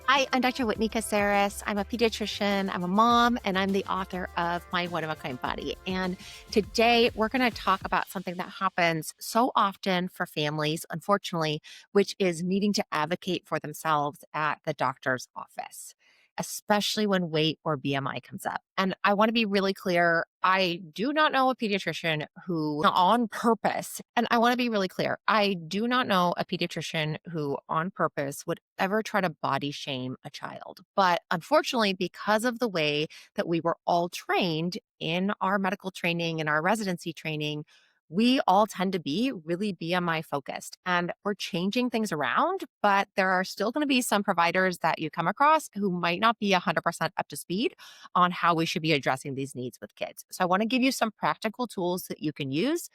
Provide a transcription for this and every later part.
Hi, I'm Dr. Whitney Caceres. I'm a pediatrician, I'm a mom, and I'm the author of My One of a Kind Body. And today we're going to talk about something that happens so often for families, unfortunately, which is needing to advocate for themselves at the doctor's office, especially when weight or BMI comes up. And I want to be really clear, I do not know a pediatrician who on purpose, and I want to be really clear, I do not know a pediatrician who on purpose would ever try to body shame a child. But unfortunately, because of the way that we were all trained in our medical training and our residency training, we all tend to be really BMI focused, and we're changing things around, but there are still going to be some providers that you come across who might not be 100% up to speed on how we should be addressing these needs with kids. So I want to give you some practical tools that you can use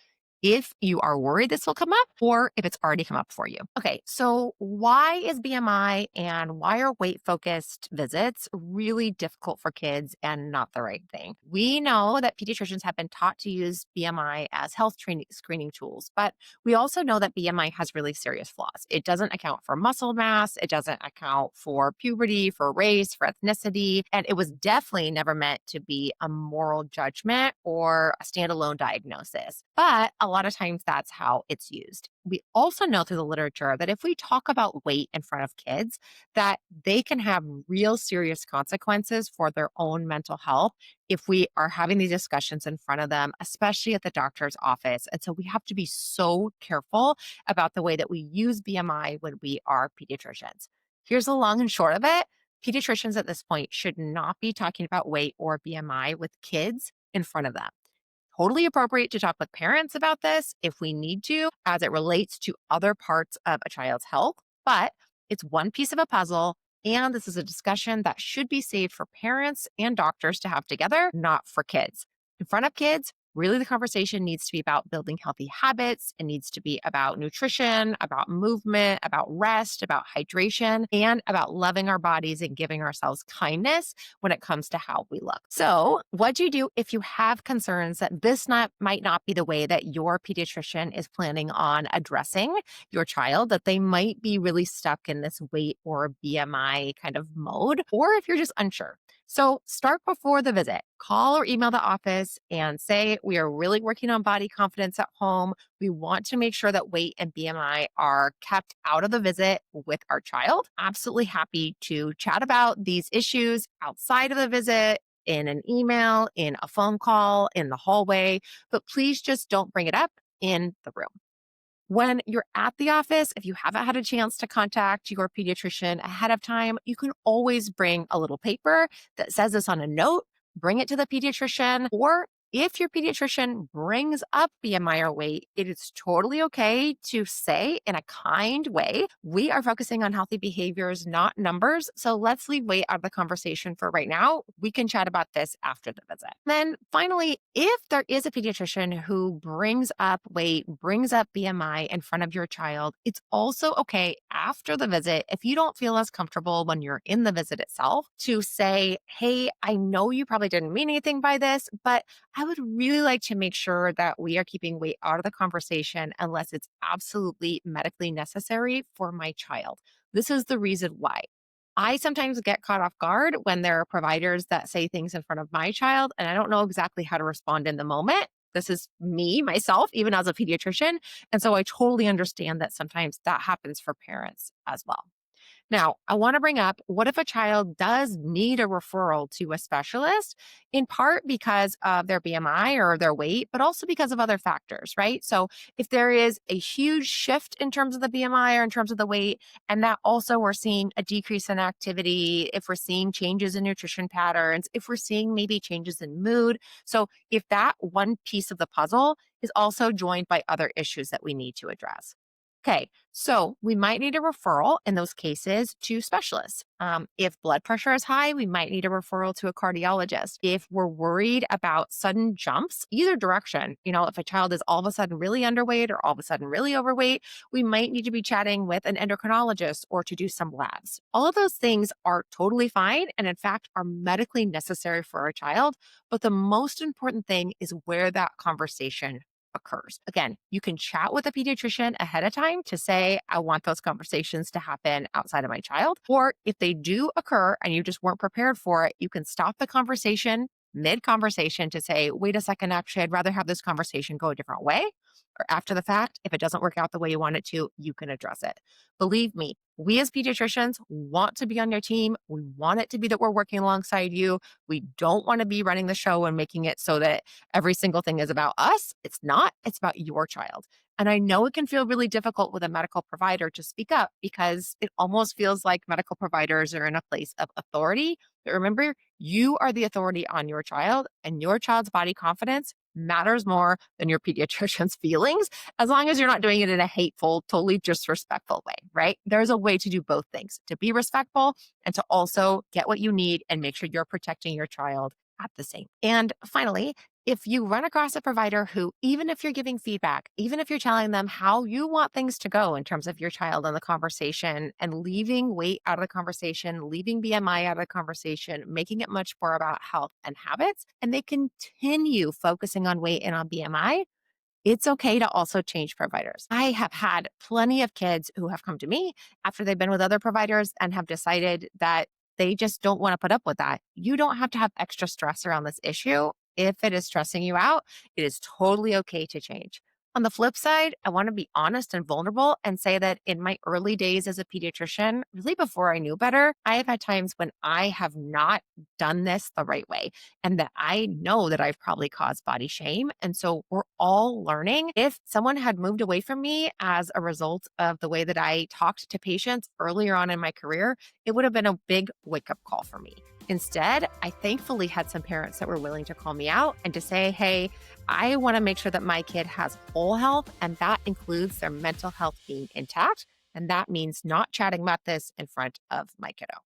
if you are worried this will come up or if it's already come up for you. Okay, so why is BMI and why are weight focused visits really difficult for kids and not the right thing? We know that pediatricians have been taught to use BMI as health training screening tools, but we also know that BMI has really serious flaws. It doesn't account for muscle mass, it doesn't account for puberty, for race, for ethnicity, and it was definitely never meant to be a moral judgment or a standalone diagnosis. But a lot of times that's how it's used. We also know through the literature that if we talk about weight in front of kids, that they can have real serious consequences for their own mental health if we are having these discussions in front of them, especially at the doctor's office. And so we have to be so careful about the way that we use BMI when we are pediatricians. Here's the long and short of it. Pediatricians at this point should not be talking about weight or BMI with kids in front of them. Totally appropriate to talk with parents about this if we need to, as it relates to other parts of a child's health. But it's one piece of a puzzle. And this is a discussion that should be saved for parents and doctors to have together, not for kids. In front of kids, really the conversation needs to be about building healthy habits. It needs to be about nutrition, about movement, about rest, about hydration, and about loving our bodies and giving ourselves kindness when it comes to how we look. So, what do you do if you have concerns that might not be the way that your pediatrician is planning on addressing your child, that they might be really stuck in this weight or BMI kind of mode, or if you're just unsure? So start before the visit. Call or email the office and say, we are really working on body confidence at home. We want to make sure that weight and BMI are kept out of the visit with our child. Absolutely happy to chat about these issues outside of the visit, in an email, in a phone call, in the hallway, but please just don't bring it up in the room. When you're at the office, if you haven't had a chance to contact your pediatrician ahead of time, you can always bring a little paper that says this on a note, bring it to the pediatrician, or if your pediatrician brings up BMI or weight, it is totally okay to say in a kind way, we are focusing on healthy behaviors, not numbers. So let's leave weight out of the conversation for right now. We can chat about this after the visit. Then finally, if there is a pediatrician who brings up weight, brings up BMI in front of your child, it's also okay after the visit, if you don't feel as comfortable when you're in the visit itself, to say, hey, I know you probably didn't mean anything by this, but I would really like to make sure that we are keeping weight out of the conversation unless it's absolutely medically necessary for my child. This is the reason why. I sometimes get caught off guard when there are providers that say things in front of my child, and I don't know exactly how to respond in the moment. This is me, myself, even as a pediatrician. And so I totally understand that sometimes that happens for parents as well. Now, I want to bring up, what if a child does need a referral to a specialist, in part because of their BMI or their weight, but also because of other factors, right? So, if there is a huge shift in terms of the BMI or in terms of the weight, and that also we're seeing a decrease in activity, if we're seeing changes in nutrition patterns, if we're seeing maybe changes in mood. So, if that one piece of the puzzle is also joined by other issues that we need to address. Okay, so we might need a referral in those cases to specialists. If blood pressure is high, we might need a referral to a cardiologist. If we're worried about sudden jumps, either direction, if a child is all of a sudden really underweight or all of a sudden really overweight, we might need to be chatting with an endocrinologist or to do some labs. All of those things are totally fine and, in fact, are medically necessary for our child. But the most important thing is where that conversation occurs. Again, you can chat with a pediatrician ahead of time to say, I want those conversations to happen outside of my child. Or if they do occur and you just weren't prepared for it, you can stop the conversation mid conversation to say, wait a second, actually, I'd rather have this conversation go a different way. Or after the fact, if it doesn't work out the way you want it to, you can address it. Believe me, we as pediatricians want to be on your team. We want it to be that we're working alongside you. We don't want to be running the show and making it so that every single thing is about us. It's not, it's about your child. And I know it can feel really difficult with a medical provider to speak up because it almost feels like medical providers are in a place of authority. But remember, you are the authority on your child, and your child's body confidence matters more than your pediatrician's feelings, as long as you're not doing it in a hateful, totally disrespectful way, right? There's a way to do both things, to be respectful and to also get what you need and make sure you're protecting your child at the same. And finally, if you run across a provider who, even if you're giving feedback, even if you're telling them how you want things to go in terms of your child in the conversation and leaving weight out of the conversation, leaving BMI out of the conversation, making it much more about health and habits, and they continue focusing on weight and on BMI, it's okay to also change providers. I have had plenty of kids who have come to me after they've been with other providers and have decided that they just don't want to put up with that. You don't have to have extra stress around this issue. If it is stressing you out, it is totally okay to change. On the flip side, I want to be honest and vulnerable and say that in my early days as a pediatrician, really before I knew better, I have had times when I have not done this the right way and that I know that I've probably caused body shame. And so we're all learning. If someone had moved away from me as a result of the way that I talked to patients earlier on in my career, it would have been a big wake up call for me. Instead, I thankfully had some parents that were willing to call me out and to say, hey, I want to make sure that my kid has whole health, and that includes their mental health being intact. And that means not chatting about this in front of my kiddo.